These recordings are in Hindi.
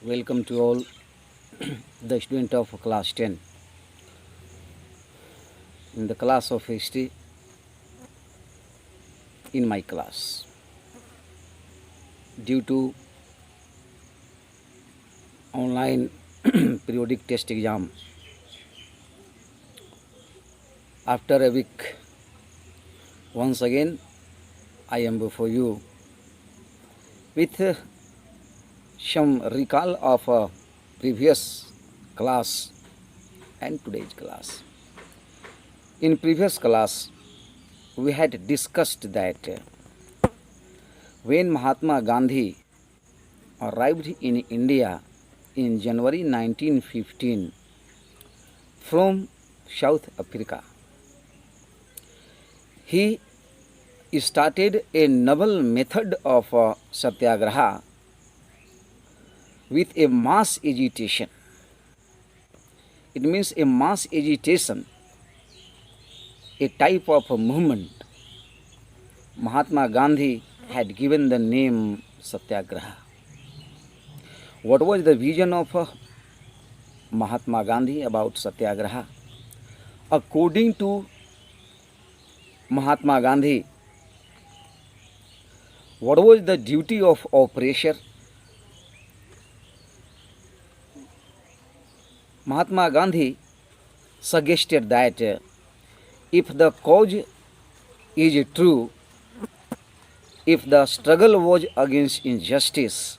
Welcome to all the student of class 10 in the class of history in my class. Due to online periodic test exam, after a week, once again I am before you with some recall of a previous class and today's class. In previous class, we had discussed that when Mahatma Gandhi arrived in India in January 1915 from South Africa, he started a novel method of satyagraha with a mass agitation. It means a mass agitation, a type of a movement. Mahatma Gandhi had given the name Satyagraha. What was the vision of Mahatma Gandhi about Satyagraha? According to Mahatma Gandhi, what was the duty of oppressor? Mahatma Gandhi suggested that if the cause is true, if the struggle was against injustice,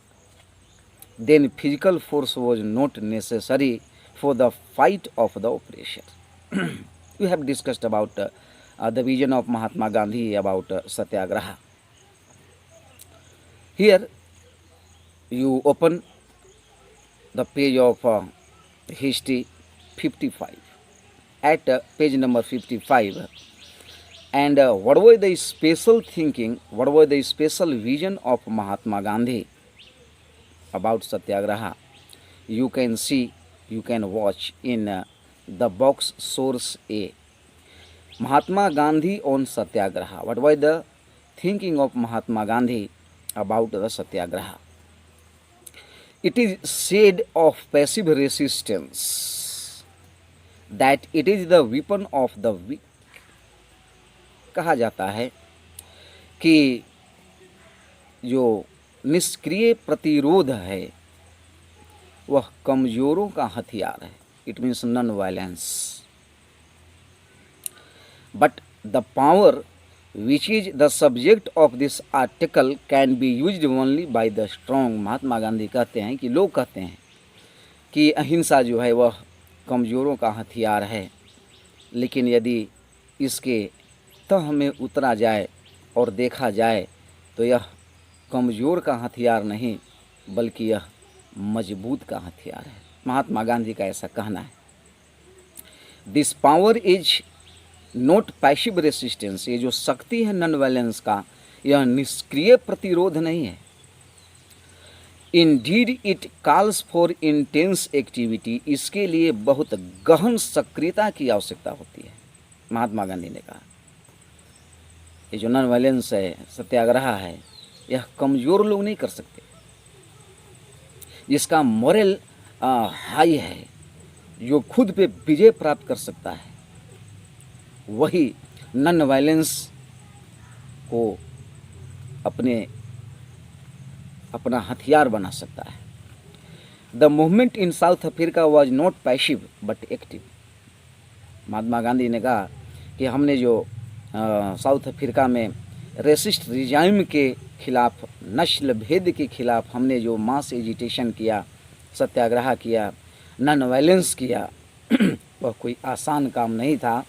then physical force was not necessary for the fight of the oppressor. We have discussed about the vision of Mahatma Gandhi about Satyagraha. Here you open the page of history 55 at page number 55, and what was the special thinking, what was the special vision of Mahatma Gandhi about Satyagraha? You can see, you can watch in the box source A. Mahatma Gandhi on Satyagraha. What was the thinking of Mahatma Gandhi about the Satyagraha? It is said of passive resistance that it is the weapon of the weak. कहा जाता है कि जो निष्क्रिय प्रतिरोध है वह कमजोरों का हथियार है. It means non violence. But the power which is the subject of this article can be used only by the strong. Mahatma Gandhi कहते हैं कि लोग कहते हैं कि अहिंसा जो है वह कमज़ोरों का हथियार है, लेकिन यदि इसके तह में उतरा जाए और देखा जाए तो यह कमज़ोर का हथियार नहीं बल्कि यह मजबूत का हथियार है. महात्मा गांधी का ऐसा कहना है. This power is note passive resistance. ये जो शक्ति है नॉन वायलेंस का, यह निष्क्रिय प्रतिरोध नहीं है. Indeed it calls for intense activity. इसके लिए बहुत गहन सक्रियता की आवश्यकता होती है. महात्मा गांधी ने कहा ये जो नॉन वायलेंस है, सत्याग्रह है, यह कमज़ोर लोग नहीं कर सकते. जिसका मोरल हाई है, जो खुद पे विजय प्राप्त कर सकता है, वही नॉन वायलेंस को अपना हथियार बना सकता है. The movement in South Africa was not passive but active. Mahatma Gandhi ने कहा कि हमने जो साउथ अफ्रीका में रेसिस्ट रिजाइम के खिलाफ, नस्ल भेद के खिलाफ हमने जो मास एजिटेशन किया, सत्याग्रह किया, नॉन वायलेंस किया, वह कोई आसान काम नहीं था.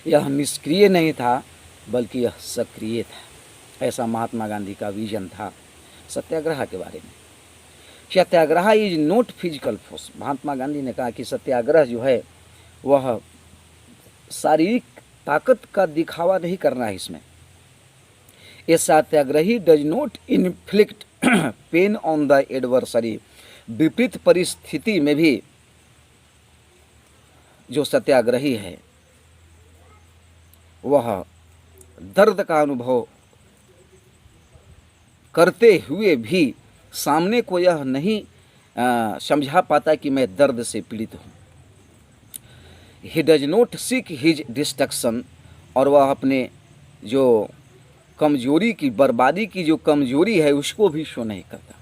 यह निष्क्रिय नहीं था बल्कि यह सक्रिय था. ऐसा महात्मा गांधी का विजन था सत्याग्रह के बारे में. सत्याग्रह इज नॉट फिजिकल फोर्स. महात्मा गांधी ने कहा कि सत्याग्रह जो है वह शारीरिक ताकत का दिखावा नहीं करना है. इसमें ये satyagrahi does not inflict pain on the adversary. विपरीत परिस्थिति में भी जो सत्याग्रही है वह दर्द का अनुभव करते हुए भी सामने को यह नहीं समझा पाता कि मैं दर्द से पीड़ित हूँ। He does not seek his destruction, और वह अपने जो कमजोरी की, बर्बादी की जो कमजोरी है उसको भी शो नहीं करता।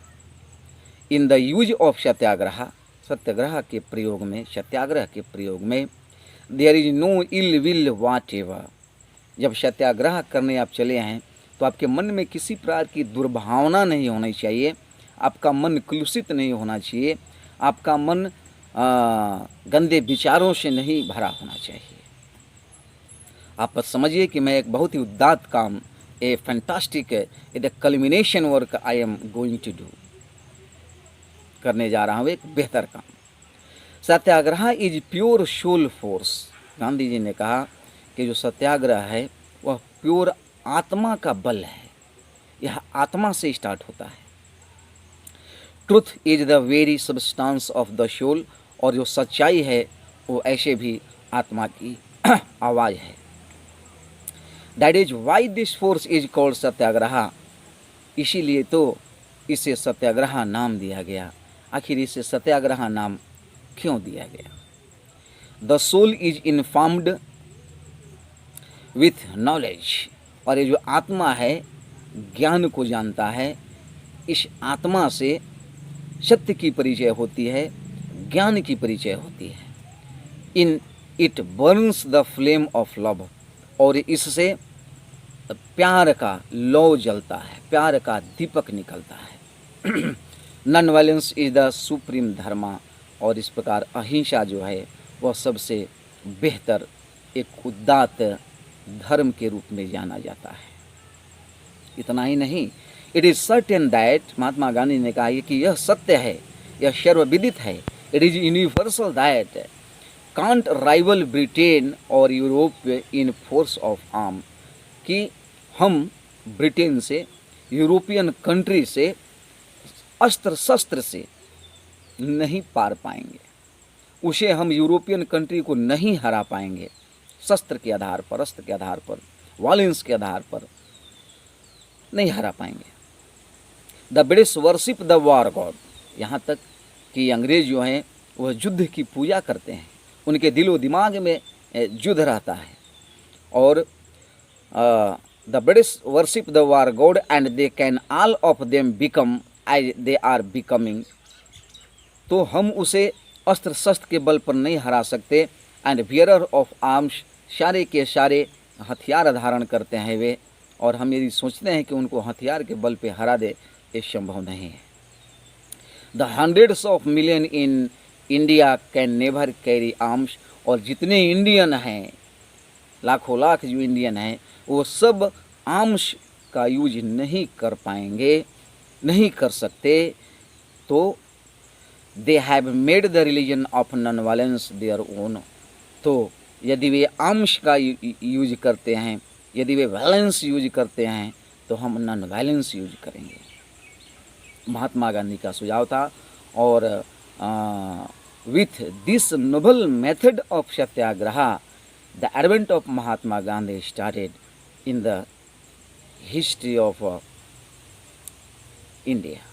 In the use of satyagraha, satyagraha के प्रयोग में, सत्याग्रह के प्रयोग में, there is no ill will whatever. जब सत्याग्रह करने आप चले हैं तो आपके मन में किसी प्रकार की दुर्भावना नहीं होनी चाहिए, आपका मन कलुषित नहीं होना चाहिए, आपका मन गंदे विचारों से नहीं भरा होना चाहिए। आप बस समझिए कि मैं एक बहुत ही उदात्त काम, a fantastic, the culmination work I am going to do, करने जा रहा हूँ एक बेहतर काम। Satyagraha is pure soul force. Gandhi ji ने कहा कि जो सत्याग्रह है वह प्योर आत्मा का बल है, यह आत्मा से स्टार्ट होता है। Truth is the very substance of the soul, और जो सच्चाई है वो ऐसे भी आत्मा की आवाज़ है। That is why this force is called satyagraha, इसीलिए तो इसे सत्याग्रह नाम दिया गया। आखिर इसे सत्याग्रह नाम क्यों दिया गया? The soul is informed with knowledge, और ये जो आत्मा है ज्ञान को जानता है। इस आत्मा से सत्य की परिचय होती है, ज्ञान की परिचय होती है। In it Burns the flame of love, और इससे प्यार का लौ जलता है, प्यार का दीपक निकलता है। Non violence is the supreme dharma, और इस प्रकार अहिंसा जो है वह सबसे बेहतर एक उदात्त धर्म के रूप में जाना जाता है। इतना ही नहीं, it is certain that, Mahatma Gandhi ने कहा कि यह सत्य है, यह सर्वविदित है, it is universal that can't rival Britain और Europe in force of arm, कि हम ब्रिटेन से, यूरोपियन कंट्री से अस्त्र शस्त्र से नहीं पार पाएंगे, उसे हम यूरोपियन कंट्री को नहीं हरा पाएंगे। शस्त्र के आधार पर, अस्त्र के आधार पर, वायलेंस के आधार पर नहीं हरा पाएंगे। The British worship the war God, यहाँ तक कि अंग्रेज जो हैं वह युद्ध की पूजा करते हैं, उनके दिलो दिमाग में युद्ध रहता है। और the British worship the war god and they can all of them become as they are becoming, तो हम उसे अस्त्र शस्त्र के बल पर नहीं हरा सकते। एंड बियरर ऑफ आर्म्स, सारे के सारे हथियार धारण करते हैं वे, और हम यदि सोचते हैं कि उनको हथियार के बल पे हरा दे, ये संभव नहीं है। The hundreds of million in India can never carry arms, और जितने इंडियन हैं, लाखों लाख जो इंडियन हैं, वो सब आर्म्स का यूज नहीं कर पाएंगे, नहीं कर सकते। तो they have made the religion of non violence their own, तो यदि वे आर्म्स का यूज करते हैं, यदि वे वायलेंस यूज करते हैं, तो हम नॉन वायलेंस यूज करेंगे। महात्मा गांधी का सुझाव था। और with this Nobel method of Satyagraha the advent of Mahatma Gandhi started in the history of India.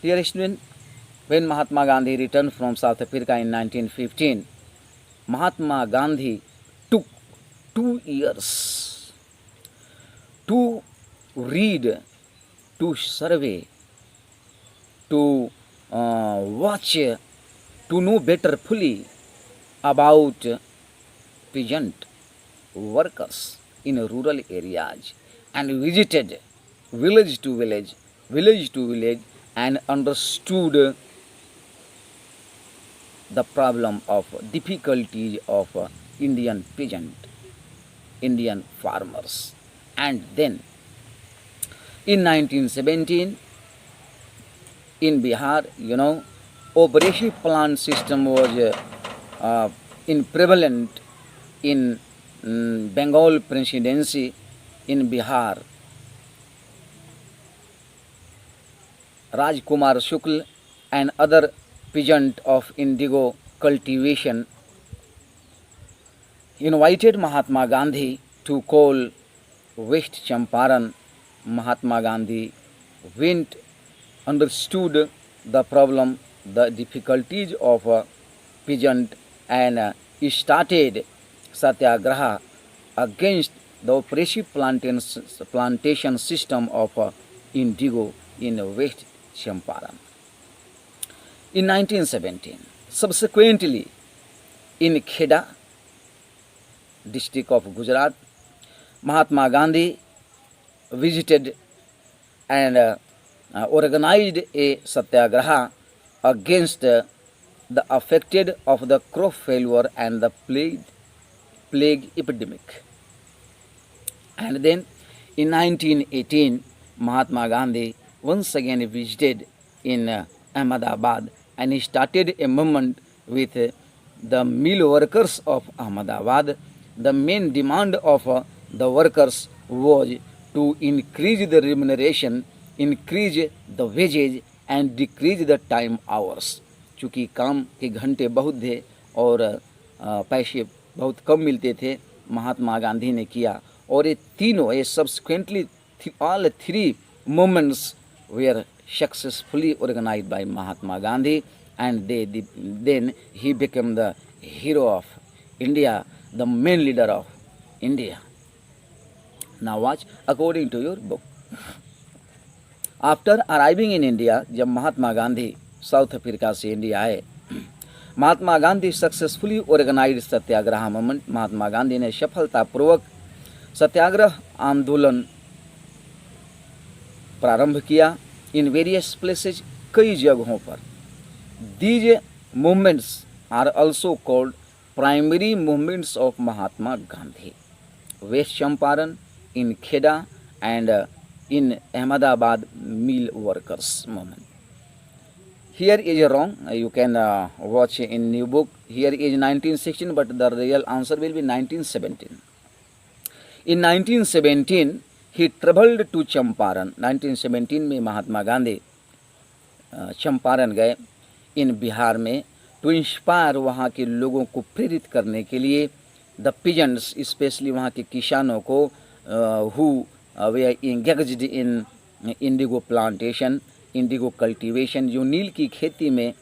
Dear student, when Mahatma Gandhi returned from South Africa in 1915, Mahatma Gandhi took 2 years to read, to survey, to watch, to know better fully about peasant workers in rural areas, and visited village to village, and understood the problem of difficulties of Indian peasant, Indian farmers. And then in 1917 in Bihar, Operation Plan system was in prevalent in Bengal presidency in Bihar. Rajkumar Shukla and other peasant of indigo cultivation invited Mahatma Gandhi to coal West Champaran. Mahatma Gandhi went understood the problem, the difficulties of peasant, and started satyagraha against the oppressive plantation system of indigo in West Champaran. In 1917, subsequently in Kheda, district of Gujarat, Mahatma Gandhi visited and organized a satyagraha against the affected of the crop failure and the plague epidemic. And then in 1918, Mahatma Gandhi once again visited in Ahmedabad, and he started a movement with the mill workers of Ahmedabad. The main demand of the workers was to increase the remuneration, increase the wages and decrease the time hours. चूँकि काम के घंटे बहुत थे और पैसे बहुत कम मिलते थे, महात्मा गांधी ने किया, और ये तीनों, ये subsequently all three movements were successfully organized by Mahatma Gandhi, and then he became the hero of India, the main leader of India. Now watch, according to your book. After arriving in India, जब महात्मा गांधी साउथ अफ्रीका से इंडिया आए, महात्मा गांधी सक्सेसफुली ऑर्गेनाइज सत्याग्रह मूवमेंट। महात्मा गांधी ने सफलतापूर्वक सत्याग्रह आंदोलन प्रारंभ किया इन वेरियस प्लेसेज, कई जगहों पर। These movements are also called primary movements of Mahatma Gandhi. West Champaran, in Kheda and in Ahmedabad mill workers movement. Here is wrong, you can watch in new book. Here is 1916, but the real answer will be 1917. In 1917 he traveled to Champaran. 1917 में महात्मा गांधी चंपारण गए इन बिहार में, टू इंस्पायर, वहाँ के लोगों को प्रेरित करने के लिए, द पिजेंट्स, स्पेशली वहाँ के किसानों को, who they are engaged in indigo plantation, indigo cultivation, जो नील की खेती में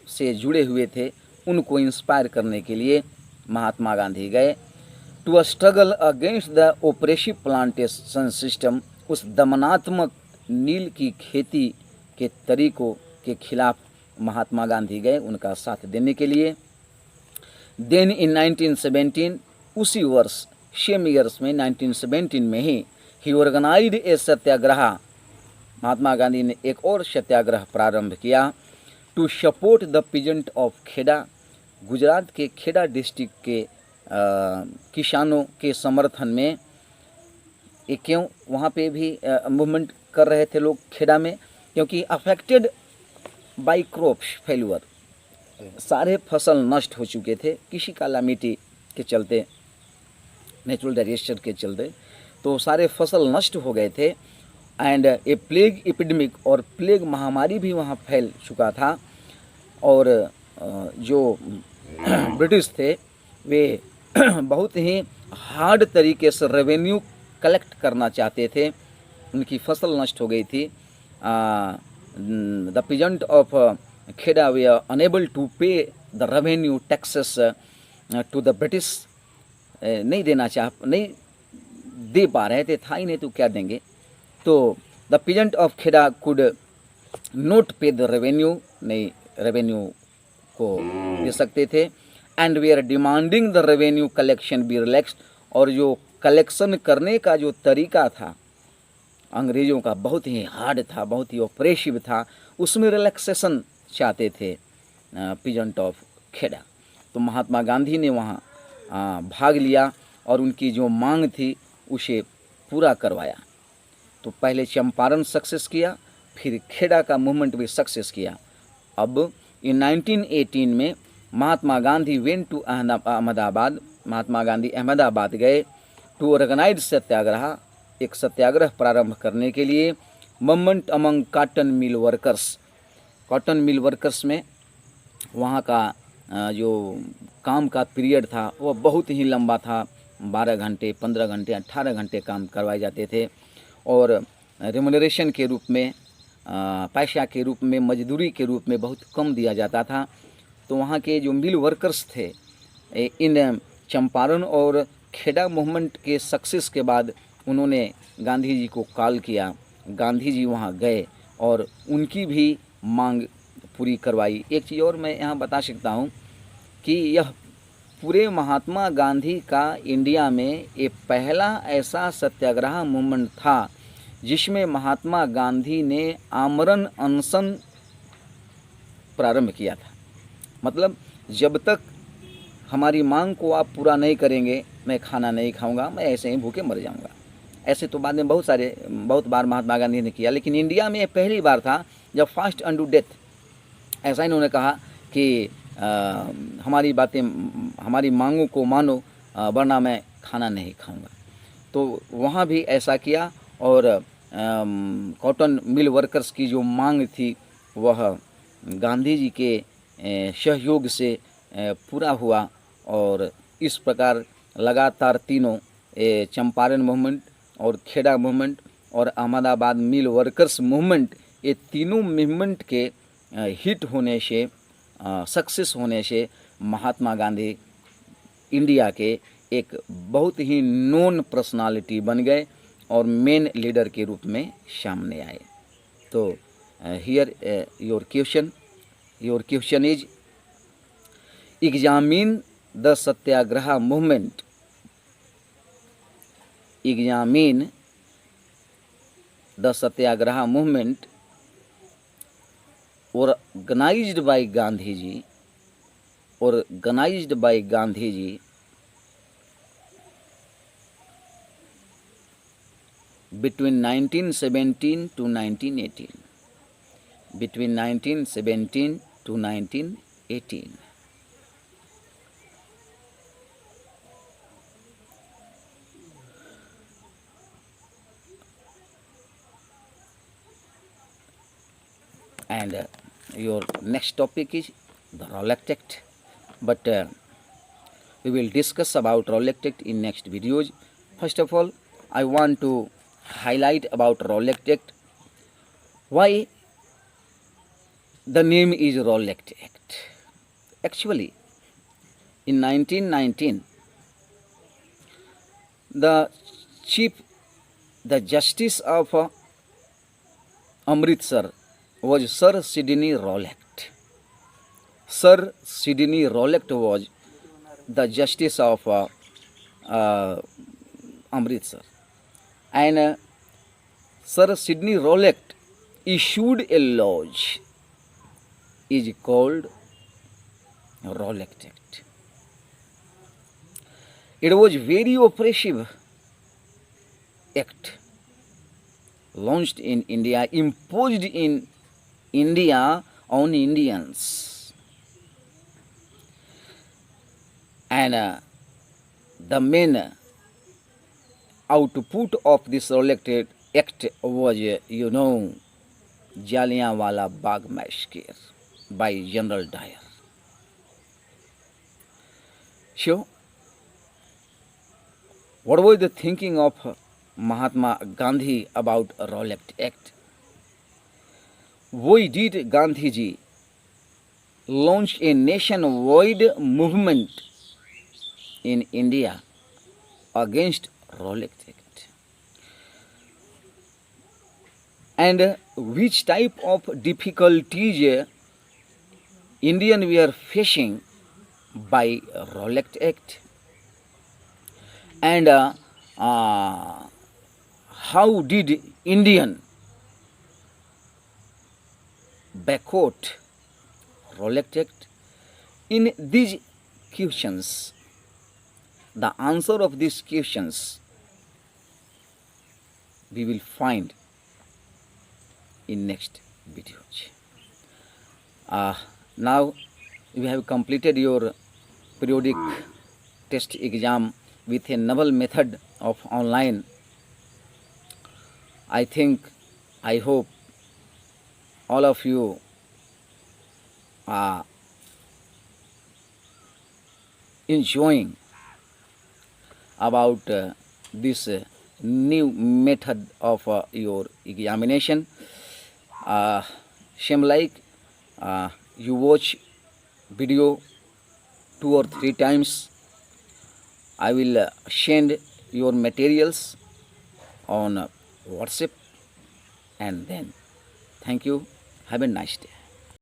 से जुड़े हुए थे, उनको इंस्पायर करने के लिए महात्मा गांधी गए। To struggle against the oppressive plantation system, उस दमनात्मक नील की खेती के तरीकों के खिलाफ महात्मा गांधी गए उनका साथ देने के लिए। देन इन 1917, उसी वर्ष, सेम ईयर्स में, 1917 में ही ऑर्गेनाइज्ड ए सत्याग्रह, महात्मा गांधी ने एक और सत्याग्रह प्रारंभ किया, to support the peasant of Kheda, Gujarat के खेड़ा डिस्ट्रिक्ट के किसानों के समर्थन में। ये क्यों वहाँ पे भी मूवमेंट कर रहे थे लोग खेड़ा में? क्योंकि अफेक्टेड बाई क्रॉप्स फेल्यूअर, सारे फसल नष्ट हो चुके थे किसी कैलामिटी के चलते, नेचुरल डिजास्टर के चलते, तो सारे फसल नष्ट हो गए थे। एंड ए प्लेग एपिडेमिक, और प्लेग महामारी भी वहाँ फैल चुका था, और जो ब्रिटिश थे वे बहुत ही हार्ड तरीके से रेवेन्यू कलेक्ट करना चाहते थे, उनकी फसल नष्ट हो गई थी। The peasant of Kheda they are unable to pay the revenue taxes to the British, नहीं दे पा रहे थे, था ही नहीं तो क्या देंगे। तो the peasant of Kheda could not pay the revenue, नहीं रेवेन्यू को दे सकते थे। And we are demanding the revenue collection be relaxed, और जो कलेक्शन करने का जो तरीका था अंग्रेज़ों का बहुत ही हार्ड था, बहुत ही ऑपरेसिव था, उसमें रिलैक्सेशन चाहते थे पीजेंट ऑफ खेड़ा। तो महात्मा गांधी ने वहाँ भाग लिया और उनकी जो मांग थी उसे पूरा करवाया। तो पहले चंपारण सक्सेस किया, फिर खेड़ा का मूवमेंट भी सक्सेस किया। अब इन 1918 में महात्मा गांधी वेंट टू अहमदाबाद, महात्मा गांधी अहमदाबाद गए टू ऑर्गेनाइज सत्याग्रह, एक सत्याग्रह प्रारंभ करने के लिए। Movement among cotton mill workers, cotton mill workers में वहाँ का जो काम का पीरियड था वो बहुत ही लंबा था, 12 घंटे, 15 घंटे, 18 घंटे काम करवाए जाते थे, और रेमुनरेशन के रूप में पैसा के रूप में, मजदूरी के रूप में बहुत कम दिया जाता था। तो वहाँ के जो मिल वर्कर्स थे, इन चंपारण और खेड़ा मूवमेंट के सक्सेस के बाद उन्होंने गांधी जी को कॉल किया। गांधी जी वहाँ गए और उनकी भी मांग पूरी करवाई। एक चीज़ और मैं यहाँ बता सकता हूँ कि यह पूरे महात्मा गांधी का इंडिया में ये पहला ऐसा सत्याग्रह मूवमेंट था जिसमें महात्मा गांधी ने आमरण अनशन प्रारंभ किया था। मतलब जब तक हमारी मांग को आप पूरा नहीं करेंगे, मैं खाना नहीं खाऊंगा, मैं ऐसे ही भूखे मर जाऊंगा। ऐसे तो बाद में बहुत बार महात्मा गांधी ने किया, लेकिन इंडिया में ये पहली बार था जब फास्ट अनडू डेथ, ऐसा इन्होंने कहा कि हमारी बातें, हमारी मांगों को मानो, वरना मैं खाना नहीं खाऊंगा। तो वहाँ भी ऐसा किया और कॉटन मिल वर्कर्स की जो मांग थी वह गांधी जी के सहयोग से पूरा हुआ। और इस प्रकार लगातार तीनों चंपारण मूवमेंट और खेड़ा मूवमेंट और अहमदाबाद मिल वर्कर्स मूवमेंट, ये तीनों मूवमेंट के हिट होने से, सक्सेस होने से महात्मा गांधी इंडिया के एक बहुत ही नोन पर्सनालिटी बन गए और मेन लीडर के रूप में सामने आए। तो here your question is, examine the Satyagraha movement, examine the Satyagraha movement organized by Gandhiji between 1917 to 1918. Between 1917 to 1918. And your next topic is the Rowlatt Act, but we will discuss about Rowlatt Act in next videos. First of all, I want to highlight about Rowlatt Act. Why the name is Rowlatt Act? Actually, in 1919, the Justice of Amritsar was Sir Sidney Rowlatt. Sir Sidney Rowlatt was the Justice of Amritsar, and Sir Sidney Rowlatt issued a law is called Rowlatt Act. It was very oppressive act launched in India, imposed in India on Indians, and the main output of this Rowlatt Act was, Jallianwala Bagh massacre by General Dyer. So, what was the thinking of Mahatma Gandhi about Rowlatt Act? Why did Gandhi ji launch a nationwide movement in India against Rowlatt Act? And which type of difficulties Indians were facing by Rowlatt Act? And how did Indian boycott Rowlatt Act? In these questions, the answer of these questions we will find in next videos. Now you have completed your periodic test exam with a novel method of online. I hope all of you are enjoying about this new method of your examination. Same like you watch video 2 or 3 times. I will send your materials on WhatsApp, and then thank you. Have a nice day.